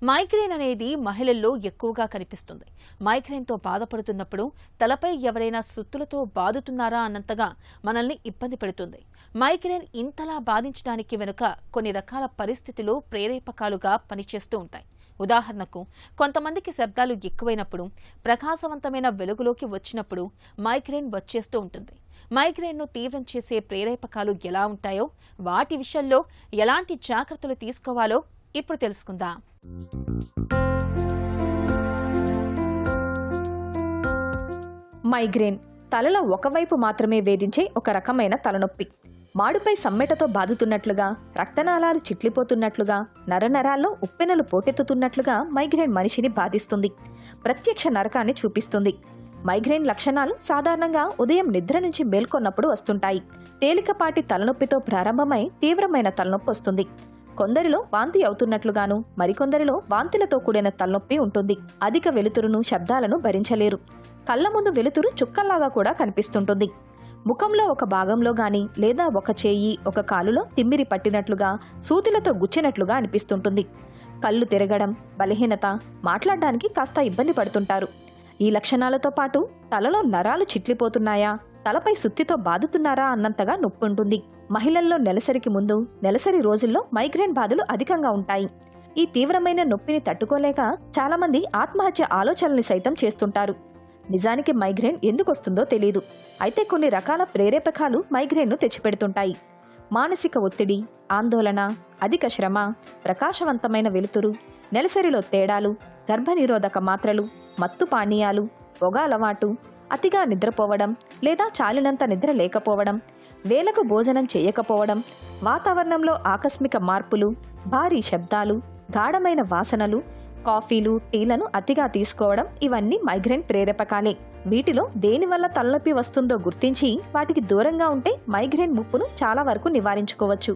Migraine అనేది మహిళల్లో ఎక్కువగా కనిపిస్తుంది. మైగ్రేన్తో బాధపడుతున్నప్పుడు తలపై ఎవరైనా సుత్తులతో బాదుతున్నారా అన్నంతగా మనల్ని ఇబ్బంది పెడుతుంది. మైగ్రేన్ ఇంతలా బాధించడానికి వెనుక కొన్ని రకాల పరిస్థితులు ప్రేరేపకాలుగా పనిచేస్తూ ఉంటాయి. ఉదాహరణకు, కొంతమందికి శబ్దాలు ఎక్కువైనప్పుడు, ప్రకాశవంతమైన వెలుగులోకి వచ్చినప్పుడు మైగ్రేన్ వచ్చేస్తూ ఉంటుంది. మైగ్రేన్ను తీవ్రం చేసే ప్రేరేపకాలు ఎలా ఉంటాయో, వాటి విషయంలో ఎలాంటి జాగ్రత్తలు తీసుకోవాలో ఇప్పుడు తెలుసుకుందాం. మైగ్రేన్ తలలో ఒకవైపు మాత్రమే వేధించే ఒక రకమైన తలనొప్పి. మాడుపై సమ్మెటతో బాదుతున్నట్లుగా, రక్తనాళాలు చిట్లిపోతున్నట్లుగా, నరనరాల్లో ఉప్పెనలు పోటెత్తుతున్నట్లుగా మైగ్రేన్ మనిషిని బాధిస్తుంది. ప్రత్యక్ష నరకాన్ని చూపిస్తుంది. మైగ్రేన్ లక్షణాలు సాధారణంగా ఉదయం నిద్ర నుంచి మేల్కొన్నప్పుడు వస్తుంటాయి. తేలికపాటి తలనొప్పితో ప్రారంభమై తీవ్రమైన తలనొప్పి వస్తుంది. కొందరిలో వాంతి అవుతున్నట్లుగాను, మరికొందరిలో వాంతిలతో కూడిన తలనొప్పి ఉంటుంది. అధిక వెలుతురును, శబ్దాలను భరించలేరు. కళ్ల ముందు వెలుతురు చుక్కల్లాగా కూడా కనిపిస్తుంటుంది. ముఖంలో ఒక భాగంలో గాని, లేదా ఒక చేయి, ఒక కాలులో తిమ్మిరి పట్టినట్లుగా, సూదులతో గుచ్చినట్లుగా అనిపిస్తుంటుంది. కళ్ళు తిరగడం, బలహీనత, మాట్లాడడానికి కాస్త ఇబ్బంది పడుతుంటారు. ఈ లక్షణాలతో పాటు తలలో నరాలు చిట్లిపోతున్నాయా, తలపై సుత్తితో బాదుతున్నారా అన్నంతగా నొప్పి ఉంటుంది. మహిళల్లో నెలసరికి ముందు, నెలసరి రోజుల్లో మైగ్రేన్ బాధలు అధికంగా ఉంటాయి. ఈ తీవ్రమైన నొప్పిని తట్టుకోలేక చాలామంది ఆత్మహత్య ఆలోచనల్ని సైతం చేస్తుంటారు. నిజానికి మైగ్రేన్ ఎందుకు వస్తుందో తెలియదు. అయితే కొన్ని రకాల ప్రేరేపకాలు మైగ్రేన్ను తెచ్చిపెడుతుంటాయి. మానసిక ఒత్తిడి, ఆందోళన, అధిక శ్రమ, ప్రకాశవంతమైన వెలుతురు, నెలసరిలో తేడాలు, గర్భనిరోధక మాత్రలు, మత్తు పానీయాలు, పొగ అలవాటు, అతిగా నిద్రపోవడం లేదా చాలినంత నిద్ర లేకపోవడం, వేళకు భోజనం చేయకపోవడం, వాతావరణంలో ఆకస్మిక మార్పులు, భారీ శబ్దాలు, గాఢమైన వాసనలు, కాఫీలు, టీలను అతిగా తీసుకోవడం, ఇవన్నీ మైగ్రేన్ ప్రేరేపకాలే. వీటిలో దేనివల్ల తలనొప్పి వస్తుందో గుర్తించి వాటికి దూరంగా ఉంటే మైగ్రేన్ ముప్పును చాలా వరకు నివారించుకోవచ్చు.